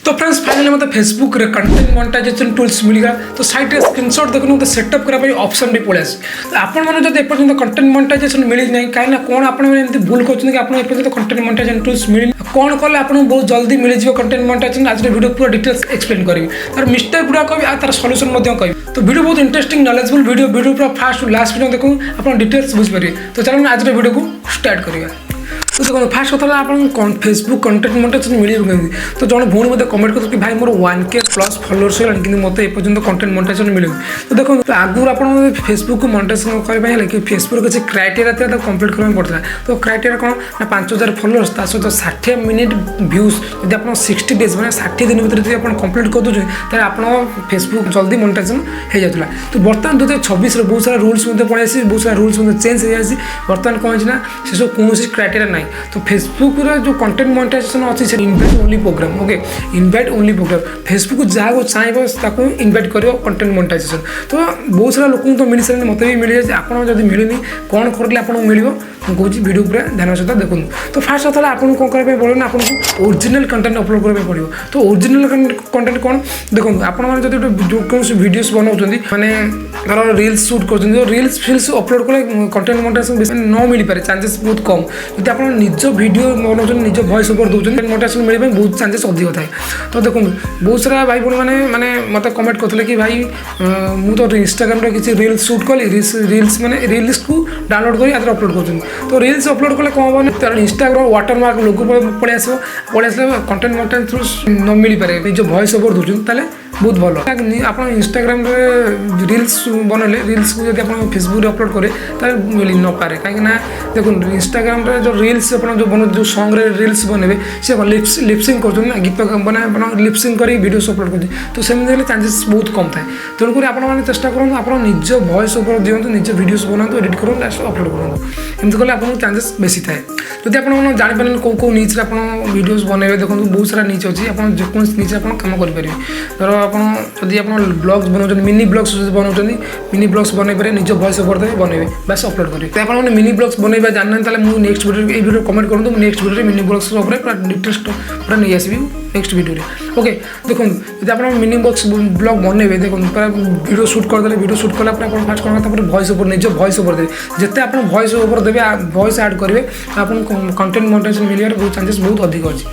तो friends finally मतलब Facebook रे कंटेंट मोनेटाइजेशन टूल्स मिलगा तो साइट रे स्क्रीनशॉट देखो तो सेटअप करा ऑप्शन भी पड़े तो आपण मैंने जब एपर्तंत कंटेंट मोनेटाइजेशन मिली नहीं कहीं कौन आप भूल कर आप कंटेंट मोनेटाइजेशन टूल्स मिली कौन कले आपको बहुत जल्दी मिल जाए कंटेंट मोनेटाइजेशन आज वीडियो पूरा डिटेल्स एक्सप्लेन करी तार मिस्टेक गुड़ा कह तार सॉल्यूशन कह तो वीडियो बहुत इंटरेस्टिंग नॉलेजेबल वीडियो पूरा फास्ट लास्ट वीडियो देखो आप डिटेल्स बुझीपारे तो चलो आज वीडियो को स्टार्ट करिए। तो देखो फास्ट कथा आप फेसबुक कंटेंट मोनेटाइजेशन मिले तो जब भूणी मतलब कमेंट कर भाई मोर 1K प्लस फॉलोअर्स है कि मत एपर्तंत कंटेंट मोनेटाइजेशन मिले तो देखो तो आगुरी आप फेसबुक को मोनेटाइजेशन करने कि फेसबुक किसी क्राइटेरिया था कंप्लीट करने पड़ता तो क्राइटेरिया कौन ना 5000 फॉलोअर्स ता सहित 60 मिनिट व्यूज यदि आप 60 डेज मैंने 60 दिन भर यदि आप कंप्लीट कर दूसरे तो आप फेसबुक जल्दी मोनेटाइजेशन हो जाता तो बर्तमान 2026 बहुत सारा रूल्स पड़े बहुत सारा रूल्स चेंज हो बर्तमान कौन है से सब कौन क्राइटेरिया ना तो फेसबुक जो कंटेंट मोनेटाइजेशन अच्छी से invite only program okay invite only program Facebook जहाँ चाहिए इनवाइट कर कंटेंट मोनेटाइजेशन तो बहुत सारा लोक तो मिल सारे मत भी मिल जाए आपको जब मिलनी कौन करें आपको मिल मुझे वीडियो पूरा ध्यान सहित देखूँ तो फास्ट कथा आपको कौन करने पड़ो ना आपको ओरिजिनल कंटेंट अपलोड करने पड़ो तो ओरिजिनल कंटेंट कौन देखो आपने जो कौन वीडियोस बनाऊँ मैंने धर रिल्स सुट कर रिल्स फिल्स अपलोड कले कंटेंट मोनेटाइजेशन न मिल पारे चांसेस बहुत कम यदि आप निज वीडियो बनाऊँ निज वॉइस ओवर दूसरे मोनेटाइजेशन मिलने बहुत चांसेस अधिक थाए तो देखो बहुत सारा भाई भाई मैंने मत कमेंट करते कि भाई मुझे इंस्टाग्राम किसी रिल्स सुट कली रिल्स मैंने रिल्स को डाउनलोड कर आज अपलोड कर तो रिल्स अपलोड कले कौन हम तार इंस्टाग्राम वाटरमार्क लोगो पड़े आसो कंटेंट मोनेटाइजेशन न मिल पारे निज वॉइस ओवर दूसरे बहुत भल आप इंस्टाग्राम रिल्स बनले रिल्स को जब आप फेसबुक अपलोड करें मिल न पारे कहीं देखो इंस्टाग्राम जो रिल्स जो बन जो सॉन्ग रिल्स बनवे से लिपसिंग कर गीत बना लिपसिंग कर वीडियोस अपलोड कर तो सेमती चांसेस बहुत कम थाए तेणुक आप चेष्टा करूँ आप निज वॉइस ओवर दिखाँ निज वीडियोस बनाते एडिट करूँ अपलोड करूँ एमती कले आपको चांसेस बेसी थाए जब आप जापारे कौ नीचे आप वीडियोस बनइबे देखो बहुत सारा नीच अच्छी आप जो नीचे आप कम करेंगे धर आपदी आप ब्लॉग्स बनाऊँ मिनी ब्लॉग्स बनाऊँ मिनी ब्लॉग्स बनई पारे निज वॉइस ओवर देवे बनइबे बस अपलोड करेंगे तो आपने मिनी ब्लॉग्स बनइबा जानना मुझे नेक्स्ट वीडियो कमेंट करूँ नेक्स्ट वीडियो मिनी ब्लॉग्स पूरा डिटेल्स पूरा नहीं आसबि नेक्स्ट वीडियो ओके देखो यदि आप मिनी ब्लॉग्स ब्लॉग बनइबे देखो पूरा वीडियो शूट करदे वीडियो शूट कला फास्ट करेंगे वॉइस ओवर निज वॉइस ओवर देवे जिते आप वॉइस ओवर देवे वॉइस ऐड करेंगे आपको कंटेंट मोनेटाइजेशन मिलने बहुत चांसेस बहुत अधिक अच्छी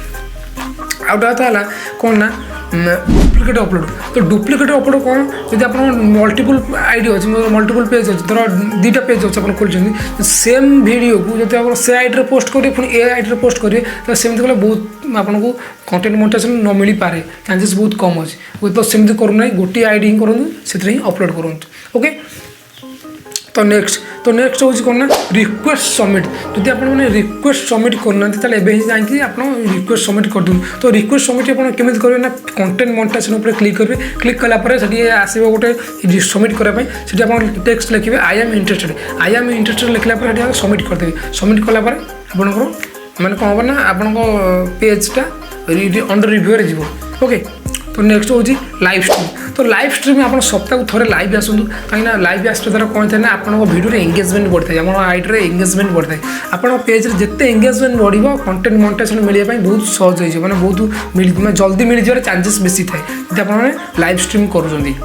आउटा है कौन ना डुप्लिकेट अपलोड तो डुप्लिकेट अपलोड कौन जब आप मल्टीपल आईडी अच्छे मल्टीपल पेज अच्छे धर दुईटा पेज अच्छे आप खोलते सेम वीडियो को जब आप से आईडी पोस्ट करेंगे पुणी ए आईडी पोस्ट करेंगे तो सेमती कले बहुत आपको कंटेंट मोनेटाइजेशन न मिल पारे चांसेस बहुत कम अच्छे तो सेमती करूना गोटे आईडी ही करूँ से अपलोड करूँ ओके तो नेक्स्ट हूँ कौन ना रिक्वेस्ट सबमिट जब आपने रिक्वेस्ट सबमिट करना जाकि आप रिक्वेस्ट सबमिट कर दूँ तो रिक्वेस्ट सबमिट आप केमी करेंगे ना कंटेंट मोनेटाइजेशन क्लिक करेंगे क्लिक कलापर से आसो गोटे सबमिट करने से आप टेक्स्ट लिखे आई एम इंटरेस्टेड लिखला सबमिट करदे सबमिट कलापर आपंकर मैंने कौन हम ना आपण पेजटा अंडर रिव्यू जी ओके तो नेक्स्ट हूँ लाइव स्ट्रीम तो लाइव स्ट्रीम आप सप्ताह थोड़े लाइव आसतु कहीं लाइव आसा द्वारा कौन था ना आप वीडियो एंगेजमेंट बढ़ता है आप आईडी एंगेजमेंट बढ़ता है आप पेज जिते एंगेजमेंट बढ़ो कंटेंट मोनेटाइजेशन मिलने बहुत सहज हो मैंने बहुत जल्दी मिल जाए चांसेस बेसी थाए जब आप लाइव स्ट्रीम करुँच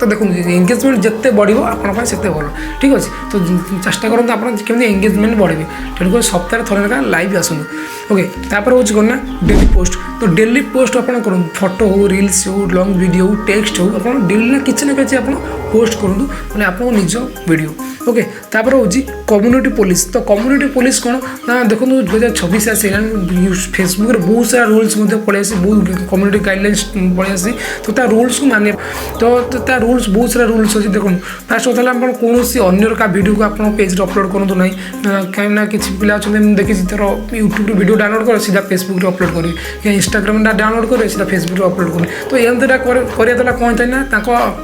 तो देखो एंगेजमेंट जिते बढ़ो आपंपाई से भल ठीक अच्छे तो चेष्टा करूँ आप एंगेजमेंट बढ़े तेणुक सप्ताह थोड़े लाइव आसतु ओके तापर हूँ कौन ना डेली पोस्ट तो डेली पोस्ट आप करूँ फोटो हो रिल्स हो लॉन्ग वीडियो हो टेक्स्ट हो आप डेली ना कि आप पोस्ट करूँ मैंने आप निज वीडियो ओके तापर हूँ कम्युनिटी पुलिस तो कम्युनिटी पुलिस कौन ना देखो 2026 आसा फेसबुक बहुत सारा रूल्स पलि आसी बहुत कम्युनिटी गाइडलाइंस पलि आसी तो रूल्स को माने तो रूल्स बहुत सारा रूल्स अच्छे देखो फास्ट कथा आप कौन अन्यर का वीडियो को आप पेज अपलोड करूँ ना कहीं किसी पिला देखी थर यूट्यूब वीडियो डाउनलोड कर सीधा फेसबुक अपलोड करें या इंस्टाग्राम डाउनलोड करें सीधा फेसबुक अपलोड करें तो एमतीटा कराया कौन था ना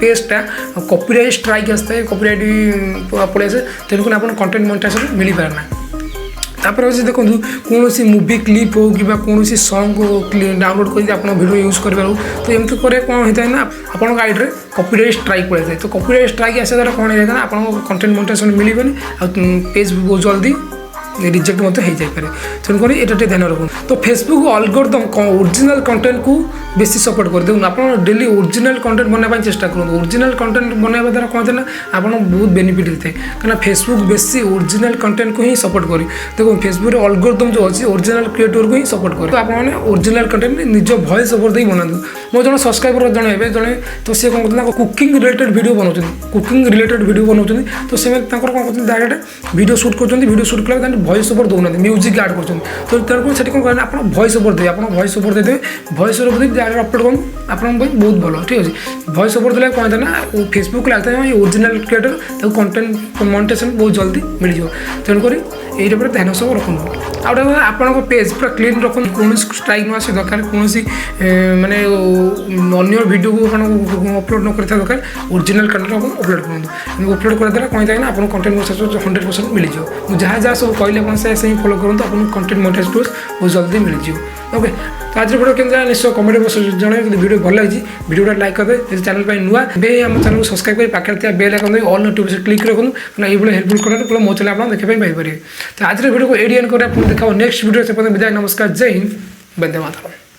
पेजटा कॉपीराइट स्ट्राइक आसता है कॉपीराइट पड़े आसे तेणुक आप कंटेंट मोनेटाइजेशन मिल पारे ना तापर अच्छे देखो कौन सी मूवी क्लिप हो कि कौन सी सॉन्ग डाउनलोड कर वीडियो यूज कर तो एमती करे कौन होता है ना आप आईडी कॉपीराइट स्ट्राइक पड़े तो कॉपीराइट स्ट्राइक आसा द्वारा कौन होता है ना आप कंटेंट मोनेटाइजेशन मिलबनी पेज बहुत जल्दी रिजेक्ट मत हो जाए तेणुक ये ध्यान रखुन। तो फेसबुक अलगोरिदम ओरिजिनल कंटेंट को बेसी सपोर्ट कर देखो आप डेली ओरिजिनल कंटेंट बनाने चेष्टा करूँ। ओरिजिनल कंटेंट बनाने द्वारा कौन ना आप बहुत बेनिफिट होता है कहीं फेसबुक बेसी ओरिजिनल कंटेंट को ही सपोर्ट करे। देखो फेसबुक अलगोरिदम जो अच्छी ओरिजिनल क्रिएटर को ही सपोर्ट करे। तो आपने ओरिजिनल कंटेंट निज वॉइस ओवर दे बनातु। मो जो सब्सक्राइबर जड़े जड़े तो सी कौन करते कुकिंग रिलेटेड वीडियो बनाऊँ कुकिंग रिलेटेड वीडियो बनाऊँ तो से कौन करते डायरेक्ट वीडियो शूट कर शूट कला वॉइस ओवर दौना म्यूजिक आड कर तो तेणुक से कौन करें आप वॉइस ओवर देवे आप वॉइस ओवर देते वॉइस ओवर देते डायरेक्ट अपलोड करूँ आप बहुत भल ठीक अच्छे। वॉइस ओवर देने कौन ना फेसबुक लगता है ओरिजिनल क्रिएटर कंटेंट मोनेटाइजेशन बहुत जल्दी मिल जाए। तेणुक ये ध्यान सब रखुन। आउट आपन पेज पूरा क्लीन रखुन कौन स्ट्राइक न आसे दरकार कौन माने अन्य वीडियो को अपलोड न करता दरकार ओरिजिनल कंटेंट अपलोड करूँ। अपलोड कर द्वारा कौन ना आप कंटेंट मोनेटाइजेशन 100% मिल जाए। जहाँ जहाँ सब कहले से फॉलो करूँ आपको कंटेंट मोनेटाइजेशन बहुत जल्दी मिल जाए। ओके तो आज वीडियो केमती निश्चय कमेंट बॉक्स जन वीडियो भल लगी वीडियो लाइक करदे चैनल पर नुआ आम चैनल को सब्सक्राइब कर पाखे बेल आइकन दे ऑल नोटिफिकेशन क्लिक रखुन ये हेल्पफुल कर मो चैनल आप देखा पाइपर। तो आज वीडियो को एडियन कर देखा नेक्स्ट वीडियो से विदाय नमस्कार जय हिंद वंदे मातरम।